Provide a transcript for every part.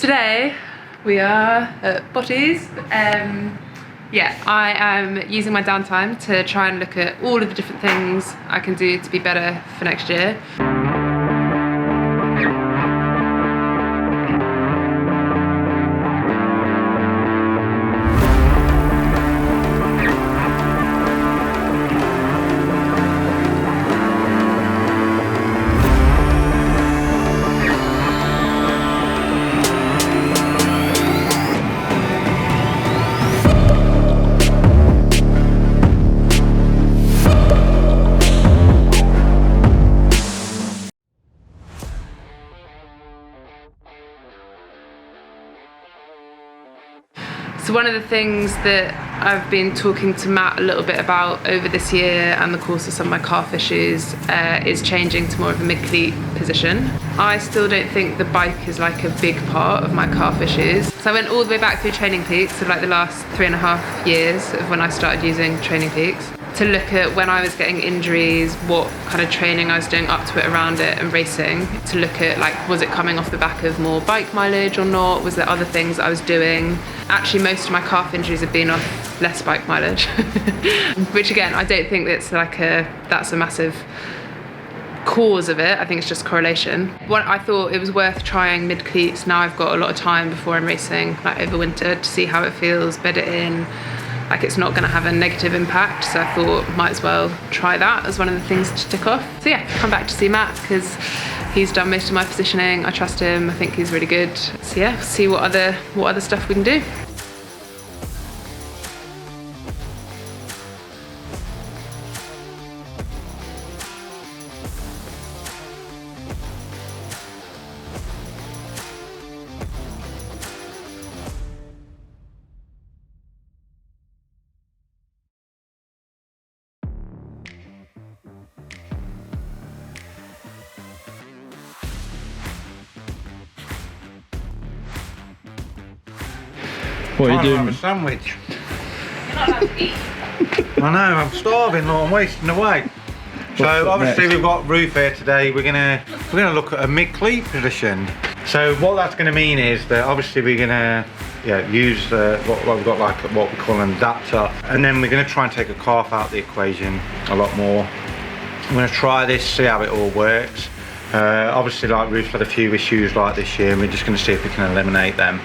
Today we are at Botti's. Yeah, I am using my downtime to try and look at all of the different things I can do to be better for next year. So one of the things that I've been talking to Matt a little bit about over this year and the course of some of my calf issues is changing to more of a mid-cleat position. I still don't think the bike is like a big part of my calf issues. So I went all the way back through Training Peaks of like the last 3.5 years of when I started using Training Peaks to look at when I was getting injuries, what kind of training I was doing up to it, around it and racing, to look at like, was it coming off the back of more bike mileage or not? Was there other things I was doing? Actually, most of my calf injuries have been off less bike mileage, which again, I don't think that's a massive cause of it. I think it's just correlation. I thought it was worth trying mid cleats. Now I've got a lot of time before I'm racing, like over winter, to see how it feels, bed it in. Like it's not going to have a negative impact, so I thought might as well try that as one of the things to tick off. So yeah, come back to see Matt because he's done most of my positioning. I trust him. I think he's really good. So yeah, see what other stuff we can do. What are you doing? Have a sandwich. You're not allowed to eat. I know, I'm starving, I'm wasting away. So obviously we've got Ruth here today. We're gonna look at a mid-cleat position. So what that's gonna mean is that obviously we're gonna use what we've got, like what we call an adapter, and then we're gonna try and take a calf out of the equation a lot more. I'm gonna try this, see how it all works. Obviously, like Ruth's had a few issues like this year, and we're just gonna see if we can eliminate them.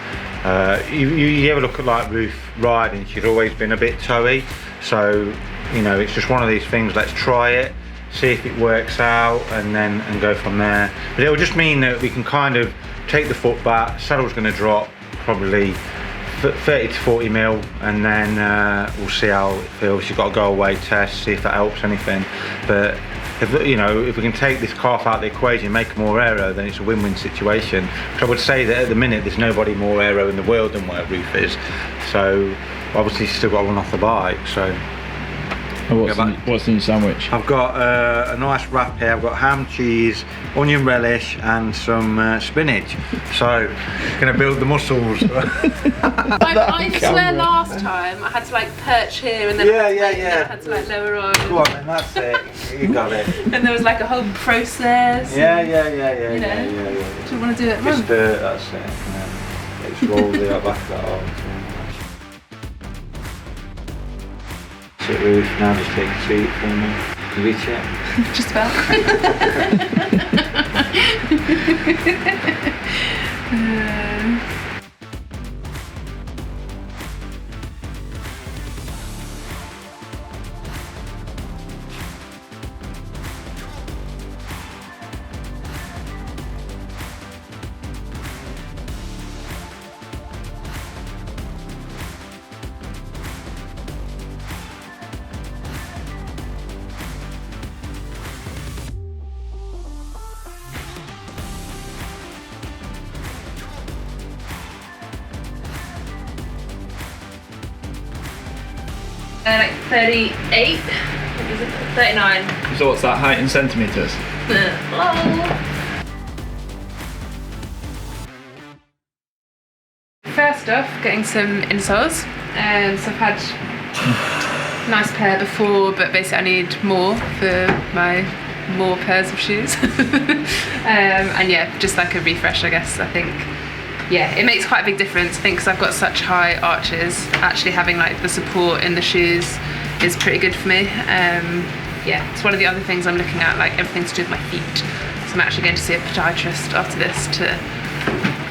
You ever look at like Ruth riding, she's always been a bit toey, so you know, it's just one of these things. Let's try it, see if it works out, and go from there. But it will just mean that we can kind of take the foot back, saddle's going to drop probably 30 to 40 mil, and then we'll see how it feels. She's got to go away test, see if that helps anything. But if we can take this calf out of the equation, make her more aero, then it's a win-win situation. So I would say that at the minute there's nobody more aero in the world than where Ruth is. So obviously she's still got to run off the bike. So what's in your sandwich? I've got a nice wrap here. I've got ham, cheese, onion relish, and some spinach. So going to build the muscles. I swear last time I had to like perch here and then I had to like lower on. Go on then, that's it. You got it. And there was like a whole process. Yeah. Do you want to do it? Just that's it. Yeah. Let's roll the back that off. Sit Ruth, now just take a seat for me. Can you reach it? Just about. Like 38, 39. So what's that height in centimetres? First off, getting some insoles. So I've had a nice pair before, but basically I need more for my more pairs of shoes. And yeah, just like a refresh, I guess. I think yeah, it makes quite a big difference. I think because I've got such high arches, actually having like the support in the shoes is pretty good for me. Yeah, it's one of the other things I'm looking at, like everything to do with my feet. So I'm actually going to see a podiatrist after this to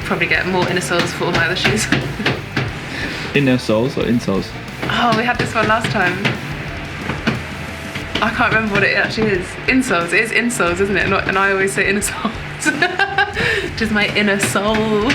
probably get more inner soles for all my other shoes. Inner soles or insoles? Oh, we had this one last time. I can't remember what it actually is. Insoles. It is insoles, isn't it? And I always say inner soles. Just my inner soul.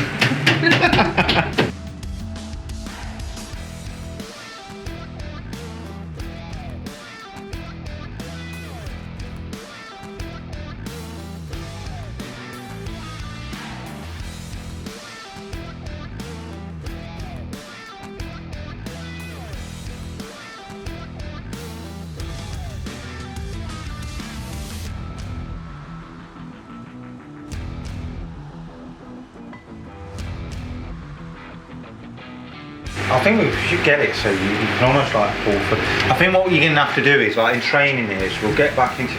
I think we should get it so you can almost like pull for. I think what you're gonna have to do is like in training is we'll get back into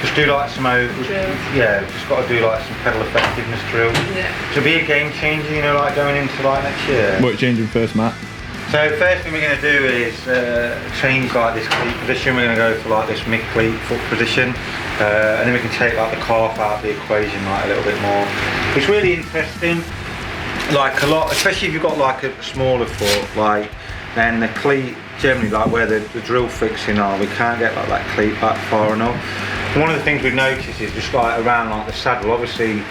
just do like some drills. Yeah, just got to do like some pedal effectiveness drills. Yeah. To be a game changer, you know, like going into like next year. What changing first, Matt? So first thing we're going to do is change like this cleat position. We're going to go for like this mid cleat foot position, and then we can take like the calf out of the equation like a little bit more. It's really interesting. Like a lot, especially if you've got like a smaller foot, like then the cleat generally like where the drill fixing are, we can't get like that cleat back far enough. One of the things we've noticed is just like around like the saddle, obviously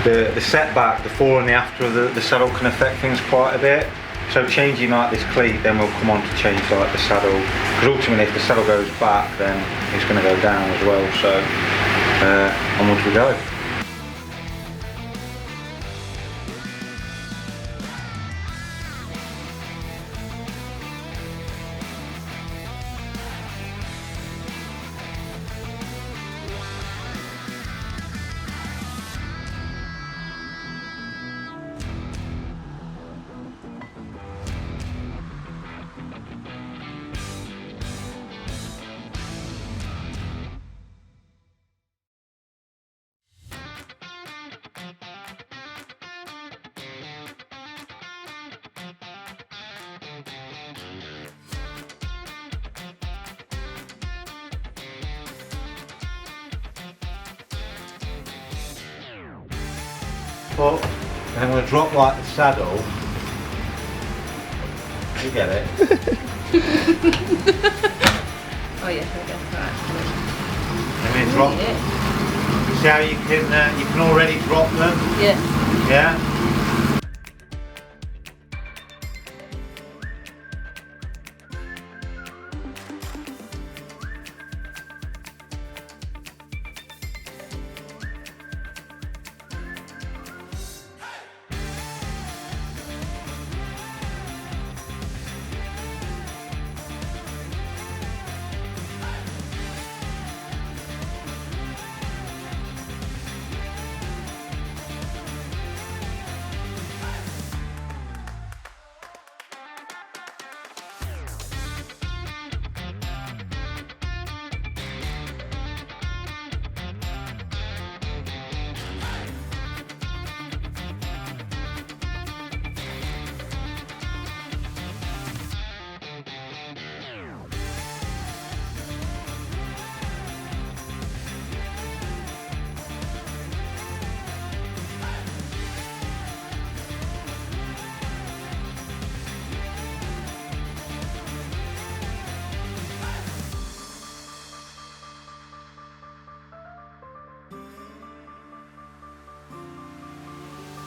the setback, the fore and the after of the saddle can affect things quite a bit. So changing like this cleat, then we'll come on to change like the saddle, because ultimately if the saddle goes back, then it's going to go down as well. So onwards we go. Up, and I'm going to drop like the saddle. You get it? Oh yes, I guess so actually. And then drop. Yeah. See how you can already drop them? Yeah. Yeah?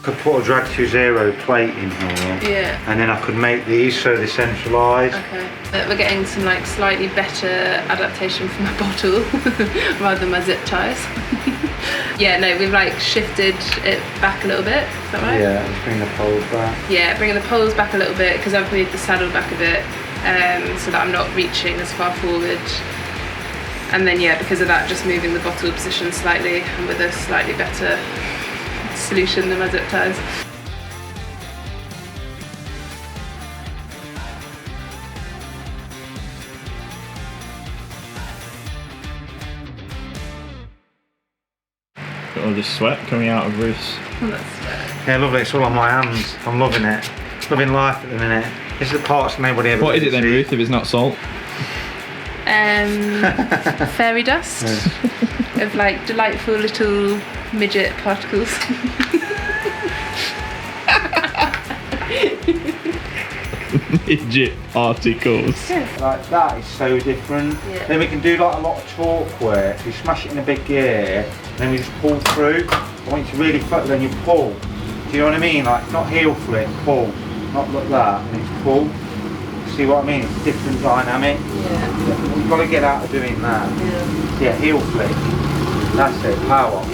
Could put a drag to zero plate in here, Yeah. and then I could make these so they're centralised. Okay. We're getting some like slightly better adaptation from my bottle rather than my zip ties. Yeah, no, we've like shifted it back a little bit. Is that right? Yeah, let's bring the poles back. Yeah, bringing the poles back a little bit because I've moved the saddle back a bit, so that I'm not reaching as far forward. And then yeah, because of that, just moving the bottle position slightly and with a slightly better solution than my zip ties. Got or just sweat coming out of Ruth's? Yeah, lovely. It's all on my hands. I'm loving it. Loving life at the minute. This is the parts nobody ever. What is it then, see. Ruth, if it's not salt? Fairy dust of like delightful little midget particles. Midget particles. Like that is so different. Yeah. Then we can do like a lot of torque work. We smash it in a big gear, and then we just pull through. I want you to really foot, then you pull. Do you know what I mean? Like not heel flick, pull. Not like that, and it's pull. See what I mean? It's different dynamic. Yeah. We've got to get out of doing that. Yeah. Yeah, heel flick. That's it. Power.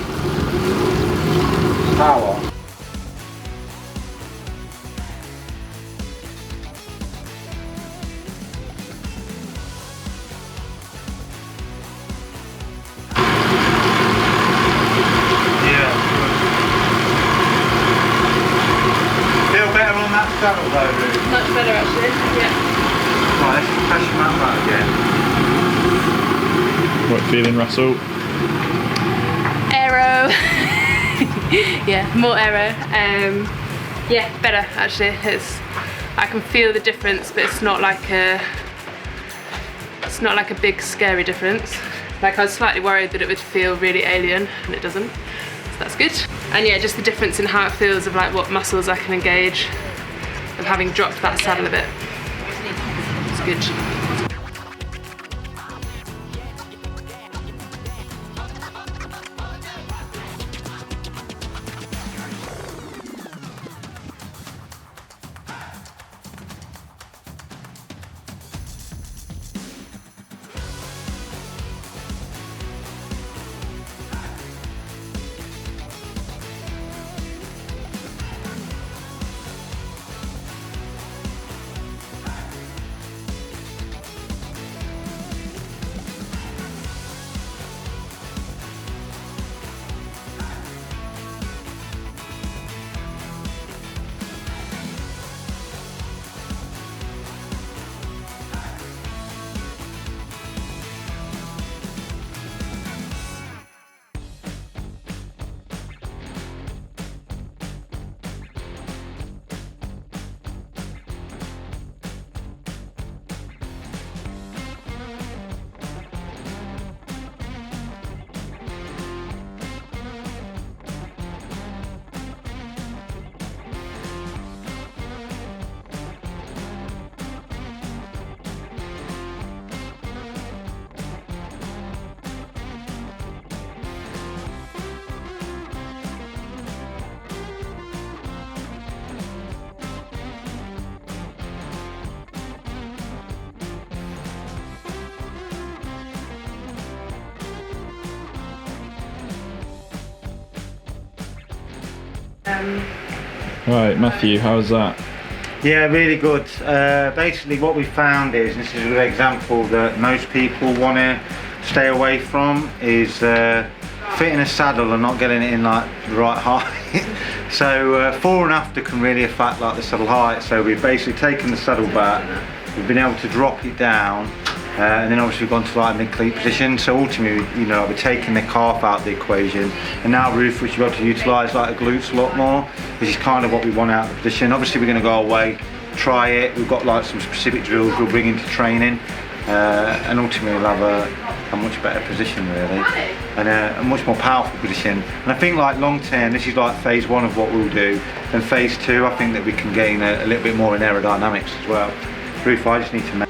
Power. Saddle though, Ruth. Much better actually, yeah. Right, let's press your mat back again. What feeling, Russell? Aero. Yeah, more aero. Yeah, better actually. I can feel the difference, but it's not like a big scary difference. Like I was slightly worried that it would feel really alien, and it doesn't. So that's good. And yeah, just the difference in how it feels of like what muscles I can engage. Of having dropped that saddle a bit. It's good. Right, Matthew, how's that? Yeah, really good. Basically what we found is, and this is a good example that most people want to stay away from, is fitting a saddle and not getting it in like the right height. So fore and after can really affect like the saddle height. So we've basically taken the saddle back, we've been able to drop it down, and then obviously we've gone to like mid-cleat position. So ultimately, you know, we're taking the calf out of the equation, and now Ruth, we should be able to utilise like the glutes a lot more, which is kind of what we want out of the position. Obviously we're going to go away, try it. We've got like some specific drills we'll bring into training, and ultimately we'll have a much better position really, and a much more powerful position. And I think like long term, this is like phase one of what we'll do. Then phase two, I think that we can gain a little bit more in aerodynamics as well. Ruth, I just need to